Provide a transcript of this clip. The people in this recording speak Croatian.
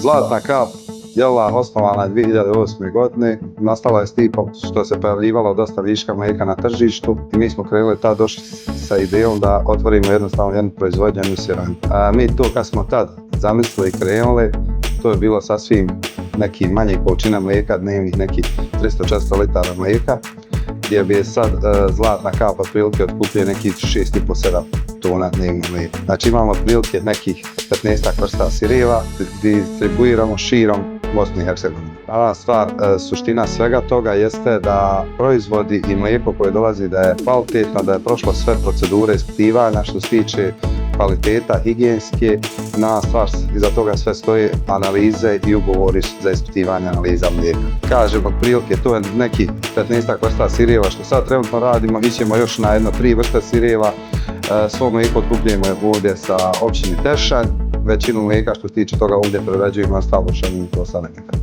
Zlatna kap jela osnovana je 2008. godine, nastala je s tipom što se pojavljivalo dosta viška mlijeka na tržištu i mi smo krenuli tad došli sa idejom da otvorimo jednostavno jednu proizvodnju, jednu siranu. Mi to kad smo tad zamislili i krenuli, to je bilo sasvim neki manji količina mlijeka, dnevnih nekih 300-400 litara mlijeka, gdje bi sad zlatna kap otprilike otkupljuje nekih 6,5-7 tona dnevno mlijeka. Znači imamo otprilike nekih 15 vrsta sireva, distribuiramo širom Bosne i Hercegovine. Naravna stvar, suština svega toga jeste da proizvodi i mlijeko koje dolazi da je kvalitetno, da je prošlo sve procedure ispitivanja što se tiče kvaliteta, higijenske. Na stvar iza toga sve stoje analize i ugovori za ispitivanje analiza mlijeka. Kažem, otprilike to je neki 15 vrsta sireva što sad trenutno radimo, ićemo još na 3 vrste sireva. Svo mlijeko otkupljujemo ovdje sa općine Tešanj, većinu mlijeka što se tiče toga ovdje prerađujemo na Stavrošanu i to sada nekada.